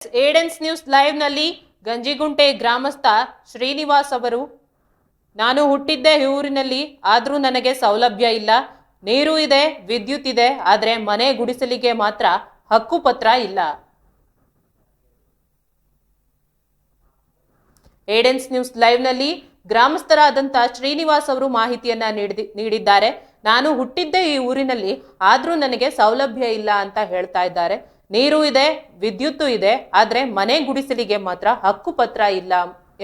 ಏಡೆನ್ಸ್ news live ನಲ್ಲಿ ಗಂಜಿಗುಂಟೆ ಗ್ರಾಮಸ್ಥ ಶ್ರೀನಿವಾಸ್ ಅವರು, ನಾನು ಹುಟ್ಟಿದ್ದೆ ಈ ಊರಿನಲ್ಲಿ, ಆದ್ರೂ ನನಗೆ ಸೌಲಭ್ಯ ಇಲ್ಲ. ನೀರು ಇದೆ, ವಿದ್ಯುತ್ ಇದೆ, ಆದ್ರೆ ಮನೆ ಗುಡಿಸಲಿಗೆ ಮಾತ್ರ ಹಕ್ಕುಪತ್ರ ಇಲ್ಲ. ಏಡೆನ್ಸ್ ನ್ಯೂಸ್ ಲೈವ್ ನಲ್ಲಿ ಗ್ರಾಮಸ್ಥರಾದಂತ ಶ್ರೀನಿವಾಸ್ ಅವರು ಮಾಹಿತಿಯನ್ನ ನೀಡಿದ್ದಾರೆ. ನಾನು ಹುಟ್ಟಿದ್ದೆ ಈ ಊರಿನಲ್ಲಿ, ಆದ್ರೂ ನನಗೆ ಸೌಲಭ್ಯ ಇಲ್ಲ ಅಂತ ಹೇಳ್ತಾ ಇದ್ದಾರೆ. ನೀರು ಇದೆ, ವಿದ್ಯುತ್ತು ಇದೆ, ಆದ್ರೆ ಮನೆ ಗುಡಿಸಲಿಗೆ ಮಾತ್ರ ಹಕ್ಕುಪತ್ರ ಇಲ್ಲ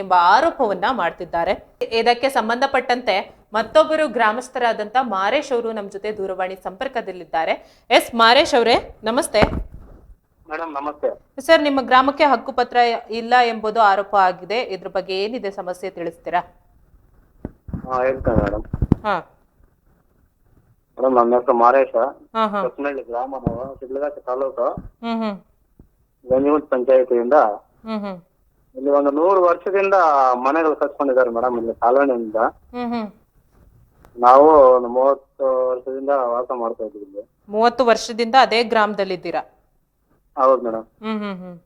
ಎಂಬ ಆರೋಪವನ್ನ ಮಾಡ್ತಿದ್ದಾರೆ. ಇದಕ್ಕೆ ಸಂಬಂಧಪಟ್ಟಂತೆ ಮತ್ತೊಬ್ಬರು ಗ್ರಾಮಸ್ಥರಾದಂತ ಮಾರೇಶ್ ಅವರು ನಮ್ಮ ಜೊತೆ ದೂರವಾಣಿ ಸಂಪರ್ಕದಲ್ಲಿದ್ದಾರೆ. ಎಸ್ ಮಾರೇಶ್ ಅವರೇ, ನಮಸ್ತೆ. ಮೇಡಮ್ ನಮಸ್ತೆ ಸರ್, ನಿಮ್ಮ ಗ್ರಾಮಕ್ಕೆ ಹಕ್ಕುಪತ್ರ ಇಲ್ಲ ಎಂಬುದು ಆರೋಪ ಆಗಿದೆ. ಇದ್ರ ಬಗ್ಗೆ ಏನಿದೆ ಸಮಸ್ಯೆ ತಿಳಿಸ್ತೀರಾ? ಹೇಳ್ತೇನೆ ಮೇಡಮ್. ಹಾ ಮೇಡಮ್, ನನ್ನ ಹೆಸರು ಮಾರೇಶ. ಹಾ ಹಾ ಹೊಸನಹಳ್ಳಿ ಗ್ರಾಮ, ಶಿಡ್ಲಘಟ್ಟ ತಾಲೂಕು, ಹ್ಮ್ ಹ್ಮ್ ಗಂಜಿಗುಂಟೆ ಪಂಚಾಯತಿಯಿಂದ. ಹ್ಮ್ ಹ್ಮ್ ಇಲ್ಲಿ ಒಂದು 100 ವರ್ಷದಿಂದ ಮನೆಗಳು ಕಟ್ಕೊಂಡಿದ್ದಾರೆ ಮೇಡಮ್. ಇಲ್ಲಿ ಕಾಲೋನಿಯಿಂದ ಹ್ಮ್ ಹ್ಮ್ ನಾವು ಒಂದು 30 ವರ್ಷದಿಂದ ವಾಸ ಮಾಡ್ತಾ ಇದ್ದೀವಿ ಇಲ್ಲಿ. 30 ವರ್ಷದಿಂದ ಅದೇ ಗ್ರಾಮದಲ್ಲಿದ್ದೀರಾ? ಹೌದು ಮೇಡಮ್. ಹ್ಮ್ ಹ್ಮ್ ಹ್ಮ್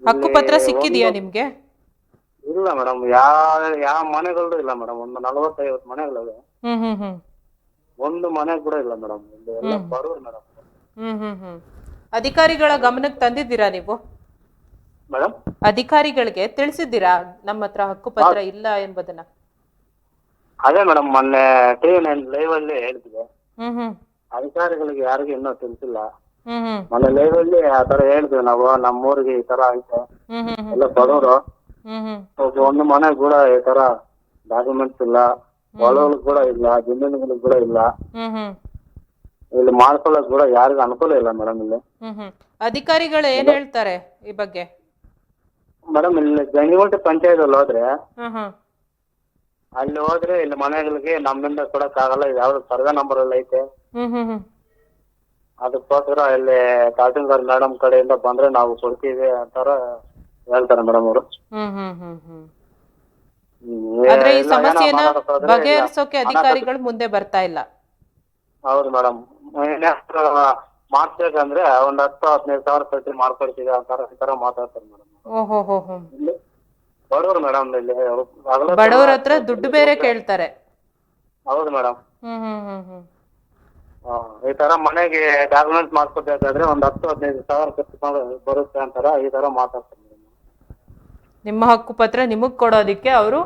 ಹಕ್ಕುಪತ್ರ ಸಿಕ್ಕಿದೆಯಾ ನಿಮ್ಗೆ? ಇಲ್ಲ ಮೇಡಮ್, ಯಾವ ಮನೆಗಳು ಇಲ್ಲ ಮೇಡಮ್. ಒಂದು 40-50 ಮನೆಗಳಿವೆ. ಹ್ಮ್ ಹ್ಮ್ ಹ್ಮ್ ಒಂದು ಮನೆ ಕೂಡ ಇಲ್ಲ ಮೇಡಮ್. ಇಲ್ಲಿ ಎಲ್ಲ ಬಡವರು ಮೇಡಮ್. ಹ್ಮ್ ಹ್ಮ್ ಹ್ಮ್ ಅಧಿಕಾರಿಗಳ ಗಮನಕ್ಕೆ ತಂದಿದ್ದೀರಾ ನೀವು? ಮೇಡಮ್, ಅಧಿಕಾರಿಗಳಿಗೆ ತಿಳಿಸಿದ್ದೀರಾ ನಮ್ಮ ಹತ್ರ ಹಕ್ಕುಪತ್ರ ಇಲ್ಲ ಎಂಬುದನ್ನ? ಅದೇ ಮೇಡಮ್, ಮೊನ್ನೆ TV9 ಲೈವ್ ಅಲ್ಲಿ ಹೇಳ್ತಿದೆ. ಹ್ಮ್ ಹ್ಮ್ ಅಧಿಕಾರಿಗಳಿಗೆ ಯಾರಿಗೂ ಇನ್ನೂ ತಿಳಿಸಿಲ್ಲ. ಹ್ಮ್ ಹ್ಮ್ ಮೊನ್ನೆ ಲೈವ್ ಅಲ್ಲಿ ಆ ತರ ಹೇಳ್ತೀವಿ ನಾವು, ನಮ್ಮೂರಿಗೆ ಈ ತರ ಐತೆ, ಹ್ಮ್ ಹ್ಮ್ ಎಲ್ಲ ಬಡವರು, ಹ್ಮ್ ಹ್ಮ್ ಒಂದು ಮನೆ ಕೂಡ ಈ ತರ ಡಾಕ್ಯುಮೆಂಟ್ಸ್ ಇಲ್ಲ, ಹೊಲಗಳು ಕೂಡ ಇಲ್ಲ, ಜಮೀನುಗಳು ಕೂಡ ಇಲ್ಲ. ಹ್ಮ್ ಹ್ಮ್ ಇಲ್ಲಿ ಮಾಡ್ಕೊಳ್ಳೋಕ್ ಕೂಡ ಯಾರಿಗೂ ಅನುಕೂಲ ಇಲ್ಲ ಮೇಡಮ್. ಇಲ್ಲಿ ಹ್ಮ್ ಹ್ಮ್ ಅಧಿಕಾರಿಗಳು ಏನ್ ಹೇಳ್ತಾರೆ ಈ ಬಗ್ಗೆ? ಮೇಡಮ್, ಇಲ್ಲಿ ಗಂಜಿಗುಂಟೆ ಪಂಚಾಯತ್ ಹೋದ್ರೆ, ಹ್ಮ್ ಹ್ಮ್ ಅಲ್ಲಿ ಹೋದ್ರೆ ಇಲ್ಲಿ ಮನೆಗಳಿಗೆ ನಮ್ಮಿಂದ ಕೊಡಕ್ ಆಗಲ್ಲ, ಯಾವ್ದು ಸರ್ವೆ ನಂಬರ್ ಎಲ್ಲ ಐತೆ. ಹ್ಮ್ ಹ್ಮ್ ಹ್ಮ್ ಅದಕ್ಕೋಸ್ಕರ ಇಲ್ಲಿ ತಹಸೀಲ್ದಾರ್ ಮೇಡಮ್ ಕಡೆಯಿಂದ ಬಂದ್ರೆ ನಾವು ಕೊಡ್ತೀವಿ ಅಂತಾರ ಹೇಳ್ತಾರೆ ಮೇಡಮ್ ಅವರು. ಹ್ಮ್ ಹ್ಮ್ ಹ್ಮ್ ಹ್ಮ್ ಆದ್ರೆ ಈ ಸಮಸ್ಯೆನ ಬಗೆಹರಿಸೋಕೆ ಅಧಿಕಾರಿಗಳು ಮುಂದೆ ಬರ್ತಾ ಇಲ್ಲ. ಹೌದು ಮೇಡಮ್, ಮಾಡ್ಬೇಕಂದ್ರೆ ಒಂದ್ 10-15 ಸಾವಿರ ಕಟ್ಟಿ ಮಾಡ್ಕೊಡ್ತೀವಿ ಅಂತಾರ, ಈ ತರ ಮಾತಾಡ್ತಾರೆ ಮೇಡಮ್. ಓಹೋ ಹೋ ಹೋ ಬಡವರು ಮೇಡಮ್, ಇಲ್ಲಿ ಬಡವರ ಹತ್ರ ದುಡ್ಡು ಬೇರೆ ಕೇಳ್ತಾರೆ. ಹೌದು ಮೇಡಮ್. ಹ್ಮ್ ಹ್ಮ್ ಹ್ಮ್ ಹ್ಮ್ ಈ ತರ ಮನೆಗೆ ಡಾಕ್ಯುಮೆಂಟ್ ಮಾಡ್ಕೊಬೇಕಾದ್ರೆ ಒಂದ್ 10-15 ಸಾವಿರ ಖರ್ಚು ಬರುತ್ತೆ ಅಂತಾರ, ಈ ತರ ಮಾತಾಡ್ತಾರೆ. ನಿಮ್ಮ ಹಕ್ಕುಪತ್ರ ನಿಮಗ್ ಕೊಡೋದಿಕ್ಕೆ ಅವರು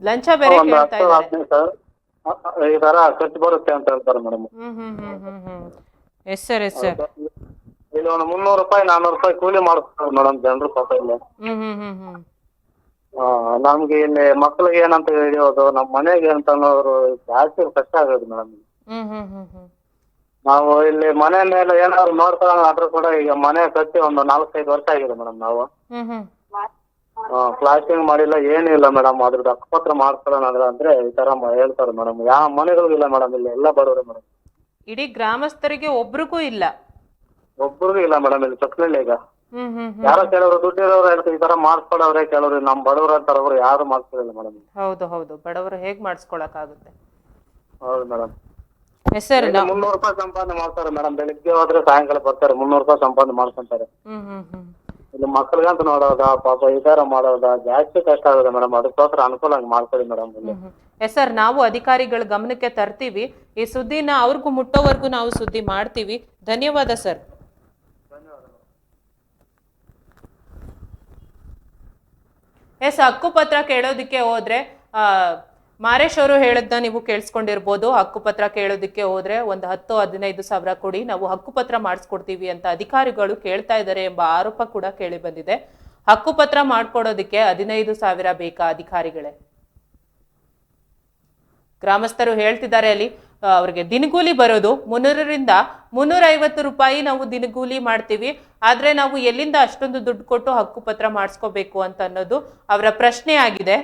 ಲಂಚ ಬೇರೆ ಕೇಳ್ತಾ ಇದ್ದಾರೆ. 10-15 ಸಾವಿರ ಈ ತರ ಖರ್ಚು ಬರುತ್ತೆ ಅಂತ ಹೇಳ್ತಾರೆ ಮೇಡಮ್. ಹ್ಮ್ ಹ್ಮ್ ಹ್ಮ್ ಹ್ಮ್ ಹ್ಮ್ ಎಸ್ ಸರ್, ಎಸ್ ಸರ್. ಇಲ್ಲಿ ಒಂದು 300 ರೂಪಾಯಿ 400 ರೂಪಾಯಿ ಕೂಲಿ ಮಾಡ್ತಾರೆ ಮೇಡಮ್ ಜನರು ಪಾಪ ಇಲ್ಲಿ. ಹ್ಮ್ ಹ್ಮ್ ಹ್ಮ್ ಹ್ಮ್ ನಮ್ಗೆ ಇಲ್ಲಿ ಮಕ್ಳಿಗೆ ಏನಂತ ಹಿಡಿಯೋದು, ನಮ್ ಮನೆಗೆ ಅಂತ ಅನ್ನೋರು ಜಾಸ್ತಿ ಕಷ್ಟ ಆಗೋದು ಮೇಡಮ್. ಹ್ಮ್ ಹ್ಮ್ ಹ್ಮ್ ಹ್ಮ್ ನಾವು ಇಲ್ಲಿ ಮನೆ ಮೇಲೆ ಏನಾದ್ರು ನೋಡ್ಕೊಳ್ಳೋಣ ಆದ್ರೂ ಕೂಡ ಈಗ ಮನೆ ಕಟ್ಟಿ ಒಂದು 4-5 ವರ್ಷ ಆಗಿದೆ ಮೇಡಮ್. ನಾವು ಹ್ಮ್ ಹ್ಮ್ ಪ್ಲಾಸ್ಟಿಂಗ್ ಮಾಡಿಲ್ಲ, ಏನೂ ಇಲ್ಲ ಮೇಡಮ್. ಅದ್ರದ್ದು ಹಕ್ಕುಪತ್ರ ಮಾಡ್ಕೊಳ್ಳೋಣ ಅಂದ್ರೆ ಈ ತರ ಹೇಳ್ತಾರೆ ಮೇಡಮ್. ಯಾವ ಮನೆಗಳು ಇಲ್ಲ ಮೇಡಮ್, ಇಲ್ಲಿ ಎಲ್ಲ ಬಡವರು ಮೇಡಮ್. ಇಡೀ ಗ್ರಾಮಸ್ಥರಿಗೆ ಒಬ್ರಿಗೂ ಇಲ್ಲ? ಒಬ್ಬರಿಗೂ ಇಲ್ಲ ಮೇಡಮ್ ಇಲ್ಲಿ ಚೊಕ್ಲಲ್ಲಿ. ಈಗ ಹ್ಮ್ ಹ್ಮ್ ಯಾರೋ ಕೆಲವರು ದುಡ್ಡಿರೋರು ಹೇಳ್ತಾರೆ ಈ ತರ ಮಾಡ್ಸ್ಕೊಡವ್ರೆ, ಕೆಲವರು ನಮ್ ಬಡವರು ಅಂತಾರವ್ರು ಯಾರು ಮಾಡ್ಸ್ಕೊಳಿಲ್ಲ ಮೇಡಮ್. ಹೌದು ಹೌದು, ಬಡವರು ಹೇಗ್ ಮಾಡಿಸ್ಕೊಳಕ್ ಆಗುತ್ತೆ? ಹೌದು ಮೇಡಮ್. ಹೆಸರು 300 ರೂಪಾಯಿ ಸಂಪಾದನೆ ಮಾಡ್ತಾರೆ ಮೇಡಮ್. ಬೆಳಿಗ್ಗೆ ಹೋದ್ರೆ ಸಾಯಂಕಾಲ ಬರ್ತಾರೆ, 300 ರೂಪಾಯಿ ಸಂಪಾದನೆ ಮಾಡ್ಕೊಂತಾರೆ. ಹ್ಮ್ ಹ್ಮ್ ಹ್ಮ್ ಇಲ್ಲಿ ಮಕ್ಳಿಗಂತ ನೋಡೋದ ಪಾಪ ಈ ತರ ಮಾಡೋದ ಜಾಸ್ತಿ ಕಷ್ಟ ಆಗುತ್ತೆ ಮೇಡಮ್. ಅದಕ್ಕೋಸ್ಕರ ಅನುಕೂಲ ಹಂಗೆ ಮಾಡ್ಕೊಳ್ಳಿ ಮೇಡಮ್. ಎಸ್ ಸರ್, ನಾವು ಅಧಿಕಾರಿಗಳ ಗಮನಕ್ಕೆ ತರ್ತೀವಿ. ಈ ಸುದ್ದಿನ ಅವ್ರಿಗೂ ಮುಟ್ಟೋವರೆಗೂ ನಾವು ಸುದ್ದಿ ಮಾಡ್ತೀವಿ. ಧನ್ಯವಾದ ಸರ್. ಎಸ್, ಹಕ್ಕುಪತ್ರ ಕೇಳೋದಿಕ್ಕೆ ಹೋದ್ರೆ ಮಾರೇಶ್ ಅವರು ಹೇಳದ್ನ ನೀವು ಕೇಳಿಸ್ಕೊಂಡಿರ್ಬೋದು. ಹಕ್ಕುಪತ್ರ ಕೇಳೋದಿಕ್ಕೆ ಹೋದ್ರೆ ಒಂದು 10-15 ಸಾವಿರ ಕೊಡಿ, ನಾವು ಹಕ್ಕುಪತ್ರ ಮಾಡಿಸ್ಕೊಡ್ತೀವಿ ಅಂತ ಅಧಿಕಾರಿಗಳು ಕೇಳ್ತಾ ಇದ್ದಾರೆ ಎಂಬ ಆರೋಪ ಕೂಡ ಕೇಳಿ ಬಂದಿದೆ. ಹಕ್ಕುಪತ್ರ ಮಾಡ್ಕೊಡೋದಿಕ್ಕೆ 15 ಸಾವಿರ ಬೇಕಾ ಅಧಿಕಾರಿಗಳೇ? ಗ್ರಾಮಸ್ಥರು ಹೇಳ್ತಿದ್ದಾರೆ ಅಲ್ಲಿ ಅವ್ರಿಗೆ ದಿನಗೂಲಿ ಬರೋದು 300ರಿಂದ 350 ರೂಪಾಯಿ ನಾವು ದಿನಗೂಲಿ ಮಾಡ್ತೀವಿ. ಆದ್ರೆ ನಾವು ಎಲ್ಲಿಂದ ಅಷ್ಟೊಂದು ದುಡ್ಡು ಕೊಟ್ಟು ಹಕ್ಕುಪತ್ರ ಮಾಡಿಸ್ಕೋಬೇಕು ಅಂತ ಅನ್ನೋದು ಅವರ ಪ್ರಶ್ನೆ ಆಗಿದೆ.